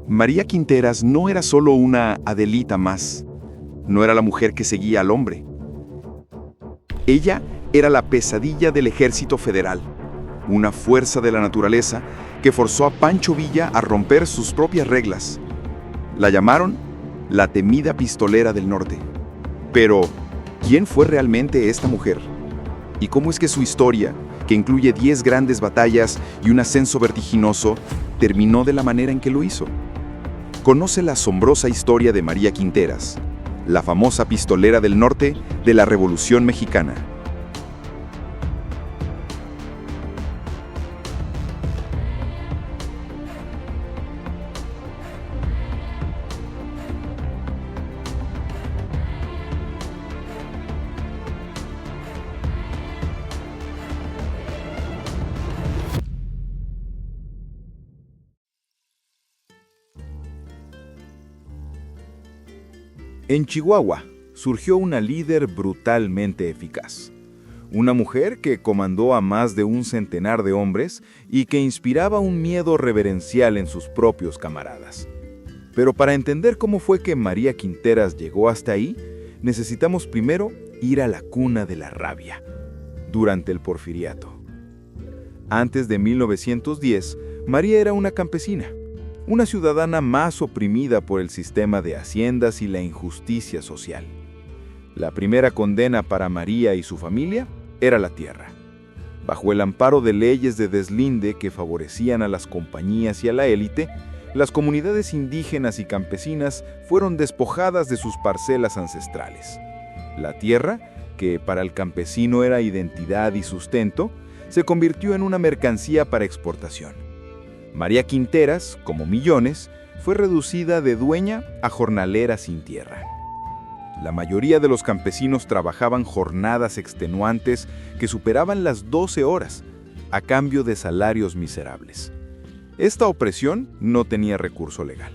María Quinteras no era solo una Adelita más. No era la mujer que seguía al hombre. Ella era la pesadilla del Ejército Federal, una fuerza de la naturaleza que forzó a Pancho Villa a romper sus propias reglas. La llamaron la temida pistolera del norte. Pero, ¿quién fue realmente esta mujer? ¿Y cómo es que su historia, que incluye 10 grandes batallas y un ascenso vertiginoso, terminó de la manera en que lo hizo? Conoce la asombrosa historia de María Quinteras, la famosa pistolera del norte de la Revolución Mexicana. En Chihuahua surgió una líder brutalmente eficaz. Una mujer que comandó a más de un centenar de hombres y que inspiraba un miedo reverencial en sus propios camaradas. Pero para entender cómo fue que María Quinteras llegó hasta ahí, necesitamos primero ir a la cuna de la rabia, durante el Porfiriato. Antes de 1910, María era una campesina, una ciudadana más oprimida por el sistema de haciendas y la injusticia social. La primera condena para María y su familia era la tierra. Bajo el amparo de leyes de deslinde que favorecían a las compañías y a la élite, las comunidades indígenas y campesinas fueron despojadas de sus parcelas ancestrales. La tierra, que para el campesino era identidad y sustento, se convirtió en una mercancía para exportación. María Quinteras, como millones, fue reducida de dueña a jornalera sin tierra. La mayoría de los campesinos trabajaban jornadas extenuantes que superaban las 12 horas, a cambio de salarios miserables. Esta opresión no tenía recurso legal.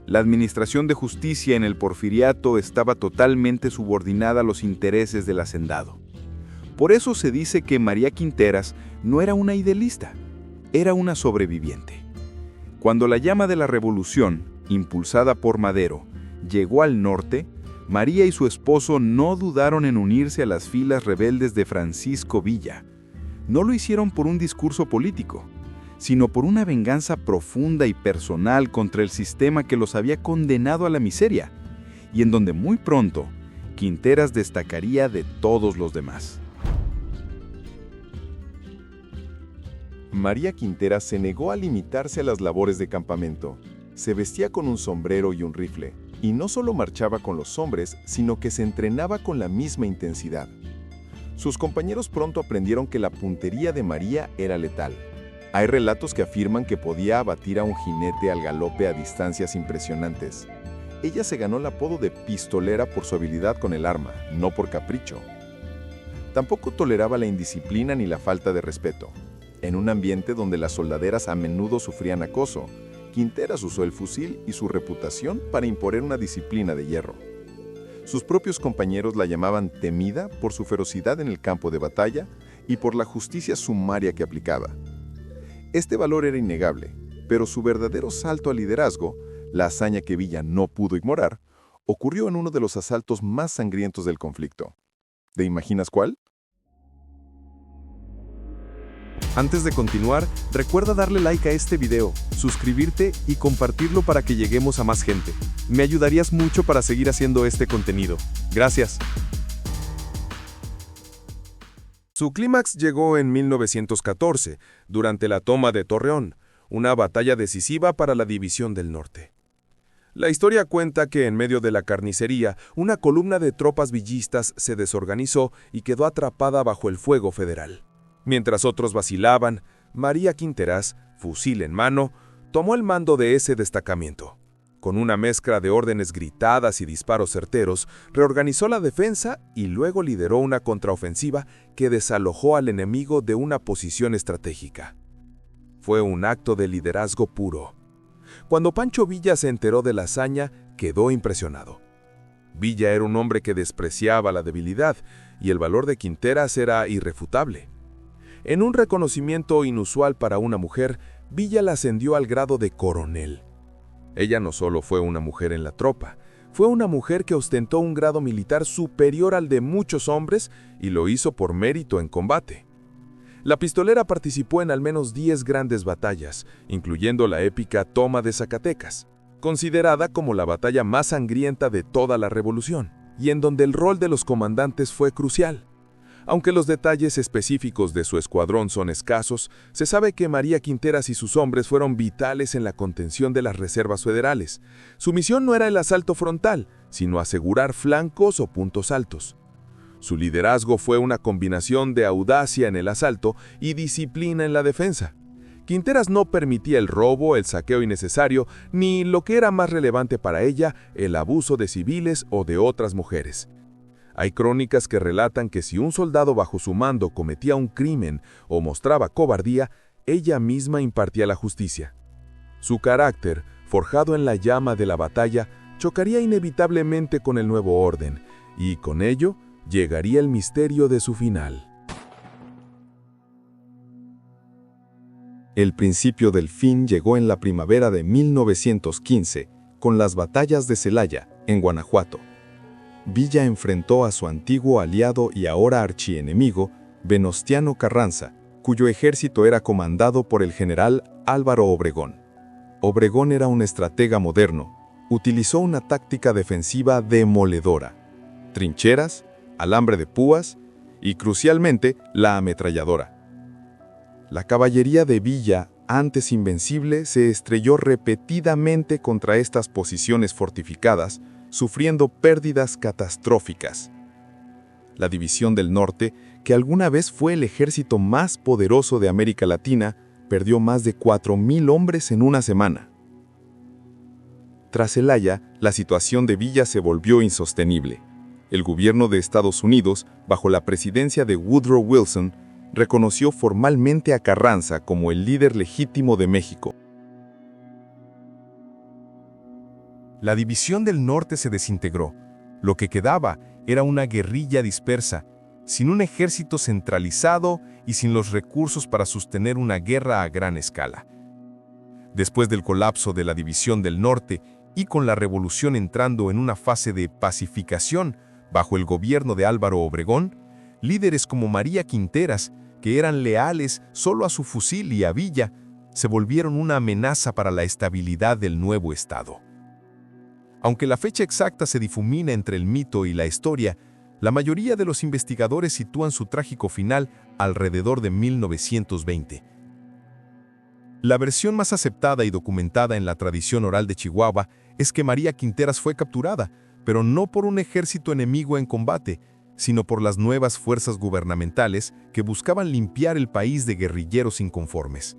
La administración de justicia en el Porfiriato estaba totalmente subordinada a los intereses del hacendado. Por eso se dice que María Quinteras no era una idealista, era una sobreviviente. Cuando la llama de la revolución, impulsada por Madero, llegó al norte, María y su esposo no dudaron en unirse a las filas rebeldes de Francisco Villa. No lo hicieron por un discurso político, sino por una venganza profunda y personal contra el sistema que los había condenado a la miseria, y en donde muy pronto Quinteras destacaría de todos los demás. María Quinteras se negó a limitarse a las labores de campamento. Se vestía con un sombrero y un rifle, y no solo marchaba con los hombres, sino que se entrenaba con la misma intensidad. Sus compañeros pronto aprendieron que la puntería de María era letal. Hay relatos que afirman que podía abatir a un jinete al galope a distancias impresionantes. Ella se ganó el apodo de pistolera por su habilidad con el arma, no por capricho. Tampoco toleraba la indisciplina ni la falta de respeto. En un ambiente donde las soldaderas a menudo sufrían acoso, Quinteras usó el fusil y su reputación para imponer una disciplina de hierro. Sus propios compañeros la llamaban temida por su ferocidad en el campo de batalla y por la justicia sumaria que aplicaba. Este valor era innegable, pero su verdadero salto al liderazgo, la hazaña que Villa no pudo ignorar, ocurrió en uno de los asaltos más sangrientos del conflicto. ¿Te imaginas cuál? Antes de continuar, recuerda darle like a este video, suscribirte y compartirlo para que lleguemos a más gente. Me ayudarías mucho para seguir haciendo este contenido. Gracias. Su clímax llegó en 1914, durante la toma de Torreón, una batalla decisiva para la División del Norte. La historia cuenta que en medio de la carnicería, una columna de tropas villistas se desorganizó y quedó atrapada bajo el fuego federal. Mientras otros vacilaban, María Quinteras, fusil en mano, tomó el mando de ese destacamento. Con una mezcla de órdenes gritadas y disparos certeros, reorganizó la defensa y luego lideró una contraofensiva que desalojó al enemigo de una posición estratégica. Fue un acto de liderazgo puro. Cuando Pancho Villa se enteró de la hazaña, quedó impresionado. Villa era un hombre que despreciaba la debilidad y el valor de Quinteras era irrefutable. En un reconocimiento inusual para una mujer, Villa la ascendió al grado de coronel. Ella no solo fue una mujer en la tropa, fue una mujer que ostentó un grado militar superior al de muchos hombres y lo hizo por mérito en combate. La pistolera participó en al menos 10 grandes batallas, incluyendo la épica Toma de Zacatecas, considerada como la batalla más sangrienta de toda la Revolución, y en donde el rol de los comandantes fue crucial. Aunque los detalles específicos de su escuadrón son escasos, se sabe que María Quinteras y sus hombres fueron vitales en la contención de las reservas federales. Su misión no era el asalto frontal, sino asegurar flancos o puntos altos. Su liderazgo fue una combinación de audacia en el asalto y disciplina en la defensa. Quinteras no permitía el robo, el saqueo innecesario, ni, lo que era más relevante para ella, el abuso de civiles o de otras mujeres. Hay crónicas que relatan que si un soldado bajo su mando cometía un crimen o mostraba cobardía, ella misma impartía la justicia. Su carácter, forjado en la llama de la batalla, chocaría inevitablemente con el nuevo orden, y con ello llegaría el misterio de su final. El principio del fin llegó en la primavera de 1915, con las batallas de Celaya, en Guanajuato. Villa enfrentó a su antiguo aliado y ahora archienemigo, Venustiano Carranza, cuyo ejército era comandado por el general Álvaro Obregón. Obregón era un estratega moderno. Utilizó una táctica defensiva demoledora: trincheras, alambre de púas y, crucialmente, la ametralladora. La caballería de Villa, antes invencible, se estrelló repetidamente contra estas posiciones fortificadas, sufriendo pérdidas catastróficas. La División del Norte, que alguna vez fue el ejército más poderoso de América Latina, perdió más de 4,000 hombres en una semana. Tras Celaya, la situación de Villa se volvió insostenible. El gobierno de Estados Unidos, bajo la presidencia de Woodrow Wilson, reconoció formalmente a Carranza como el líder legítimo de México. La División del Norte se desintegró. Lo que quedaba era una guerrilla dispersa, sin un ejército centralizado y sin los recursos para sostener una guerra a gran escala. Después del colapso de la División del Norte y con la revolución entrando en una fase de pacificación bajo el gobierno de Álvaro Obregón, líderes como María Quinteras, que eran leales solo a su fusil y a Villa, se volvieron una amenaza para la estabilidad del nuevo Estado. Aunque la fecha exacta se difumina entre el mito y la historia, la mayoría de los investigadores sitúan su trágico final alrededor de 1920. La versión más aceptada y documentada en la tradición oral de Chihuahua es que María Quinteras fue capturada, pero no por un ejército enemigo en combate, sino por las nuevas fuerzas gubernamentales que buscaban limpiar el país de guerrilleros inconformes.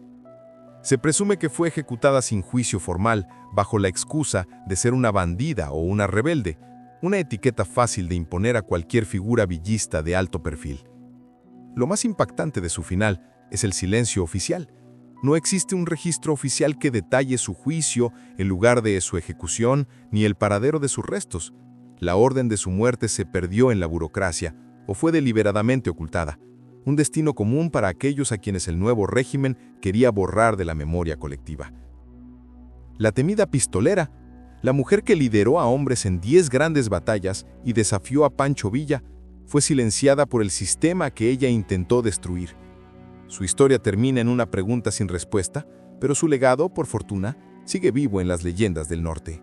Se presume que fue ejecutada sin juicio formal, bajo la excusa de ser una bandida o una rebelde, una etiqueta fácil de imponer a cualquier figura villista de alto perfil. Lo más impactante de su final es el silencio oficial. No existe un registro oficial que detalle su juicio, el lugar de su ejecución, ni el paradero de sus restos. La orden de su muerte se perdió en la burocracia o fue deliberadamente ocultada. Un destino común para aquellos a quienes el nuevo régimen quería borrar de la memoria colectiva. La temida pistolera, la mujer que lideró a hombres en 10 grandes batallas y desafió a Pancho Villa, fue silenciada por el sistema que ella intentó destruir. Su historia termina en una pregunta sin respuesta, pero su legado, por fortuna, sigue vivo en las leyendas del norte.